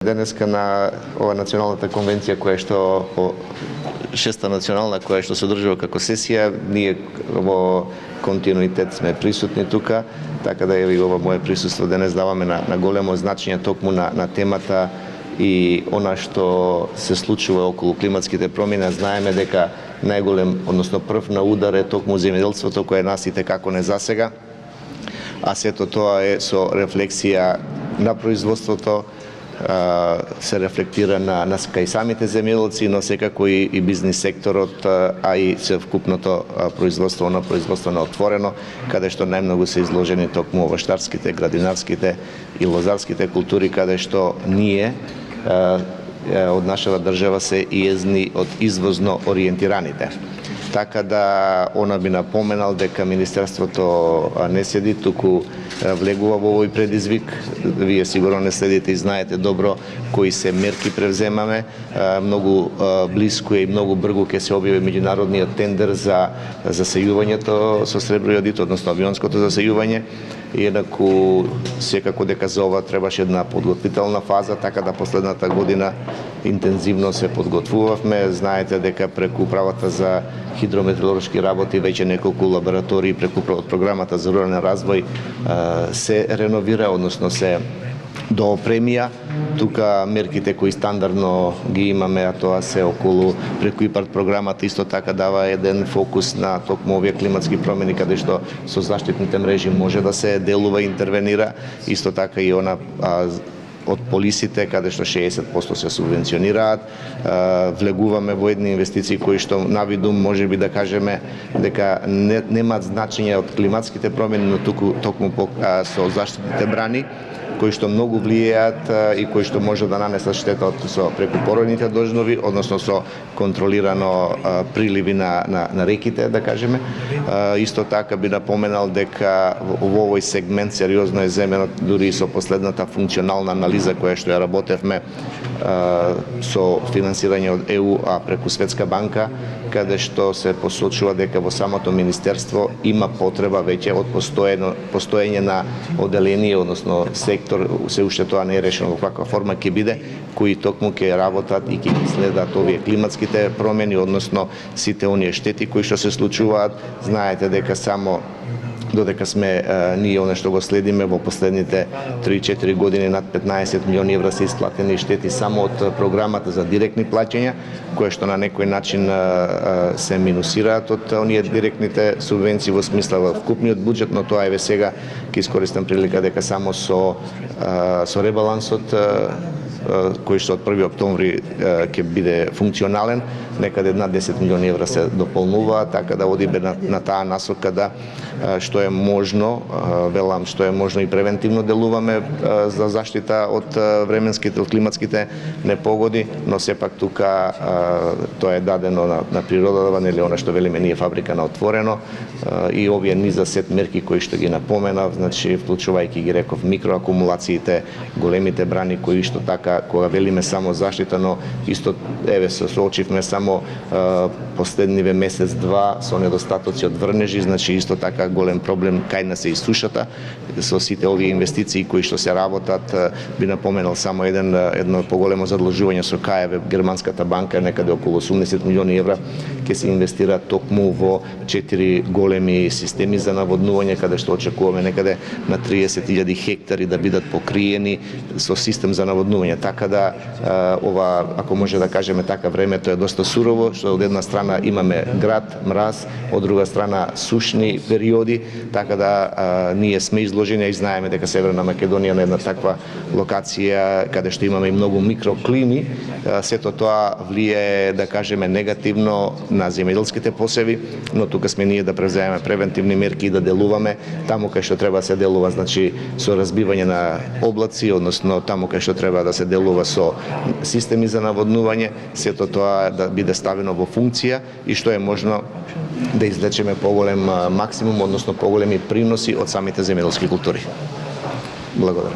Денеска на ова националната конвенција шеста национална која што се одржува како сесија, ние во континуитет сме присутни тука, така да и ова мое присуство денес даваме на големо значење токму на темата и она што се случува околу климатските промени. Знаеме дека најголем, односно прв на удар е токму земјоделството кое нас и како не засега, а сето тоа е со рефлексија на производството, се рефлектира на кај самите земјоделци, но секако и бизнис секторот, а и севкупното производство на отворено, каде што најмногу се изложени токму овоштарските, градинарските и лозарските култури, каде што ние од нашава држава се иезни од извозно ориентираните. Така да она би напоменал дека Министерството не седи, туку влегува во овој предизвик. Вие сигурно не следите и знаете добро кои се мерки превземаме. Многу блиску и многу брзо ќе се објави меѓународниот тендер за засејувањето со сребројодит, односно авионското засејување. Инаку секако дека за ова требаше една подготвителна фаза, така да последната година интензивно се подготвувавме. Знаете дека преку управата за хидрометеоролошки работи веќе неколку лаборатории преку програмата за рурален развој се реновира, односно се доопремија. Тука мерките кои стандардно ги имаме, а тоа се околу преку ИПАРД програмата, исто така дава еден фокус на токму овие климатски промени, каде што со заштитните мрежи може да се делува и интервенира. Исто така и она од полисите, каде што 60% се субвенционираат. Влегуваме во едни инвестиции кои што навидум можеби да кажеме дека немаат значење од климатските промени, но токму со заштитните брани, кои што многу влијаат и кои што може да нанесат штета со преку породните дождови, односно со контролирано приливи на реките, да кажеме. Исто така би напоменал дека во овој сегмент сериозно е земено дури и со последната функционална анализа која што ја работевме со финансирање од ЕУ, а преку Светска банка, каде што се посочува дека во самото министерство има потреба веќе од постоење на оделение, односно сектор, се уште тоа не е решено во каква форма ќе биде, кои токму ќе работат и ќе следат овие климатските промени, односно сите оние штети кои што се случуваат. Знаете дека само додека сме ние она што го следиме во последните 3-4 години над 15 милиони евра се исплатени штети само од програмата за директни плаќања, кои што на некој начин се минусираат од оние директните субвенции во смисла во вкупниот буџет, но тоа еве сега ќе искористам прилика дека само со ребалансот кој што од 1 октомври ќе биде функционален, некаде над 10 милиони евра се дополнува, така да одиме на таа насока да што е можно, велам што е можно и превентивно делуваме за заштита од временските, од климатските непогоди, но сепак тука тоа е дадено на природата, нели она што велиме ние фабрика на отворено, и овие низа сет мерки кои што ги напоменав, значи вклучувајќи ги реков микроакумулациите, големите брани кои што така кога велиме само заштита, но исто еве се соочивме само последниве месец-два со недостатоци од врнежи, значи исто така голем проблем кај нас е и сушата. Со сите овие инвестиции кои што се работат, би напоменал само едно поголемо задолжување со КФ, германската банка, некаде околу 80 милиони евра ќе се инвестира токму во 4 големи системи за наводнување, каде што очекуваме некаде на 30.000 хектари да бидат покриени со систем за наводнување. Така да ова, ако може да кажеме така, времето е доста сурово, што од една страна имаме град, мраз, од друга страна сушни периоди, така да ние сме изложени и знаеме дека Северна Македонија на една таква локација каде што имаме и многу микроклими, сето тоа влијае, да кажеме, негативно на земјоделските посеви, но тука сме ние да превземеме превентивни мерки и да делуваме таму кај што треба да се делува, значи со разбивање на облаци, односно таму кај што треба да се делува со системи за наводнување, сето тоа да биде ставено во функција и што е можно да извлечеме поголем максимум, односно поголеми приноси од самите земјоделски култури. Благодарам.